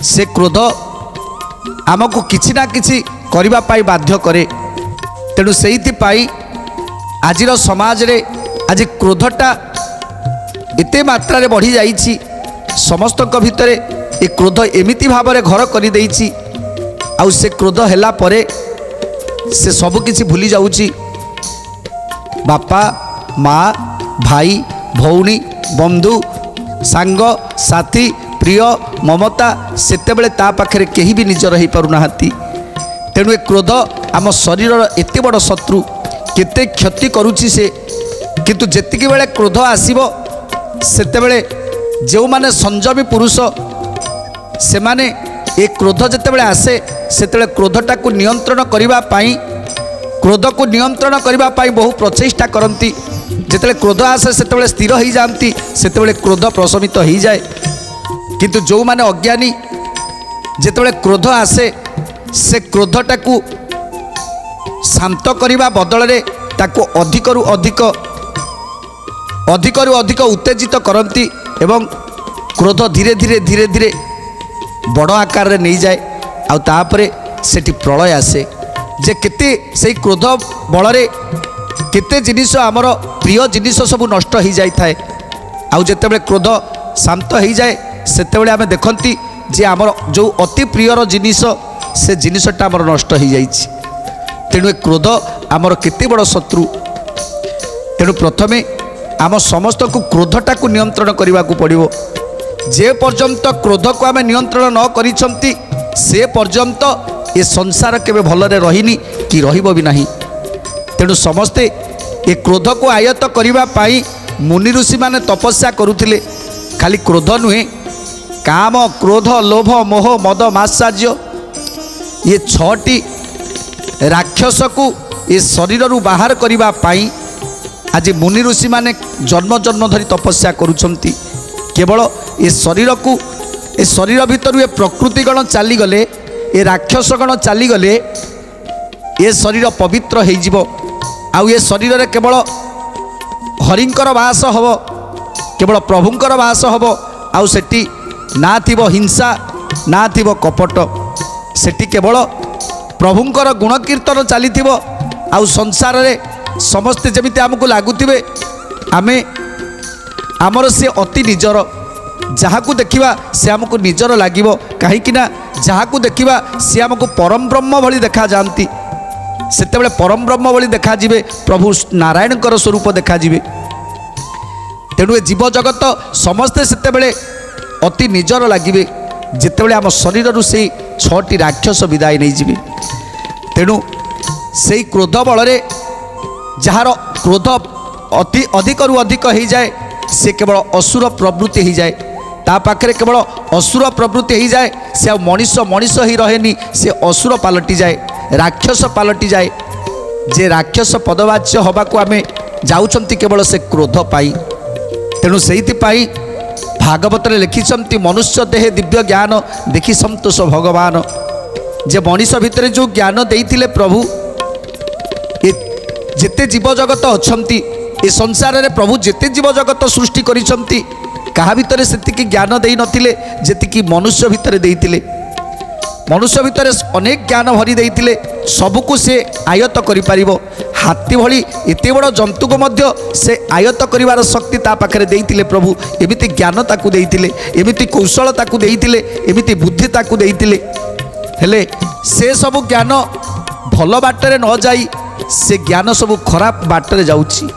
से क्रोध आमको किछि ना किछि करिबा पाई बाध्य करे। तेणु से आजिर समाज रे आज क्रोधटा एते मात्रा रे बढ़ी जाइछि। समस्त भितर ए क्रोध एमिति भाव रे घर कर देइछि। आउ से क्रोध हैला परे से सब किछि भूली जाउछि। बापा माँ भाई भौणी बंधु सांग साथी प्रिय ममता सेतेबेले ता पाखरे केही भी निजर हो पारुना। तेणु ए क्रोध आम शरीर एते बड़ शत्रु, केते क्षति करुछि से। किंतु जेतिकी बेले क्रोध आसीबो सेतेबेले जो माने संयमी पुरुष से माने ए क्रोध जेतेबेले आसे सेतेबेले क्रोधटा को नियंत्रण करिबा पाई क्रोध को नियंत्रण करिबा पाई बहु प्रचेष्टा करंती। जेतेबेले क्रोध आसे सेतेबेले स्थिर हो जाती, सेतेबेले क्रोध प्रशमित हो जाए। किंतु जो माने अज्ञानी जेतेबेले क्रोध आसे से क्रोधटा को शांत करिबा बदल रे ताको अधिकरु अधिक उत्तेजित करती एवं क्रोध धीरे धीरे धीरे धीरे बड़ आकार रे नहीं जाए। आउ तापरे सेठी प्रलय आसे जे केते से क्रोध बल रे केते जिनिस आमर प्रिय जिनिस सब नष्ट हो जाए थाए। आउ जेतेबेले क्रोध शांत हो जाए सेतेबेले आमे देखंती जे आमर जो अति प्रियर जिनिस से जिनिसटा आमर नष्ट हो जाइछि। तेणु ए क्रोध आमर केते बड़ शत्रु। तेणु प्रथमे आम समस्त को क्रोधटा को नियंत्रण करने को पड़ो। जे पर्यंत क्रोध को आम नियंत्रण न करिसंती से पर्यंत ये संसार केबे भलरे रहिनी कि रहिबो भी नहीं। तेणु समस्ते ये क्रोध को आयत्त करिबा पाई मुनि ऋषि माने तपस्या करुथिले। खाली क्रोध नुहे, काम क्रोध लोभ मोह मद मात्सर्य ये छटी राक्षस को ये शरीर रु बाहर करिबा पाई आज मुनि ऋषि माने जन्म जन्म धरी तपस्या करुछंती। केवल ये शरीर को ए शरीर भितर ये प्रकृति गण चली गले, ये राक्षस गण चली गले, ये शरीर पवित्र हो जिवो। आउ ये शरीर रे केवल हरिंकर वास हबो, केवल प्रभुंकर वास हबो। आउ सेठी ना थिबो हिंसा ना थिबो कपट, सेठी केवल प्रभुंकर गुण कीर्तन चली थिबो। आउ संसार रे समस्ते जमिति आमको लगुवे आमे आमर से अति निजर, जहाँ को देखा से आमको निजर लगे। कहीं जहाँ को देखा सी आमको परम ब्रह्म भली देखा जाती। सेतेबेले परम ब्रह्म भली देखा जिवे, प्रभु नारायण स्वरूप देखा जिवे। तेणु जीव जगत समस्ते सेतेबेले अति निजर लगे जितेबेले आम शरीर रु से 6टी राक्षस विदाय नहीं जिवे। तेणु से क्रोध बल जार क्रोध अति अधिकरु अधिक हो जाए से केवल असुर प्रवृत्ति हो जाए। ता पाखरे केवल असुर प्रवृत्ति हो जाए, से आ मनीष ही रहेनी, से असुर पलटि जाए, राक्षस पलटि जाए। जे राक्षस पदवाच्य हवा को आमे जाउछंती केवल से क्रोध पाई। तेणु सेइथिपाई भागवत लिखिछंती मनुष्य देहे दिव्य ज्ञान देखि संतोष भगवान। जे मनीष भितर जो ज्ञान देइथिले प्रभु, जेते जीव जगत अछंती ए संसार रे प्रभु जेते जीव जगत सृष्टि करिसंती कहा भितर सेतिकी ज्ञान देई नथिले जेतिकी मनुष्य भितर देइथिले। मनुष्य भितर अनेक ज्ञान भरी देइथिले, सबको से आयत्त करि परिबो। हाथी भली एते बड़ जंतु को मध्य से आयत्त करिवार शक्ति ता पाखरे देइथिले प्रभु। एमिति ज्ञान ताकू देइथिले, एमिति कौशल ताकू देइथिले, एमिति बुद्धि ताकू देइथिले। हेले से सब ज्ञान भल बाटरे न जाई से ज्ञान सब खराब बाटरे जाउछि।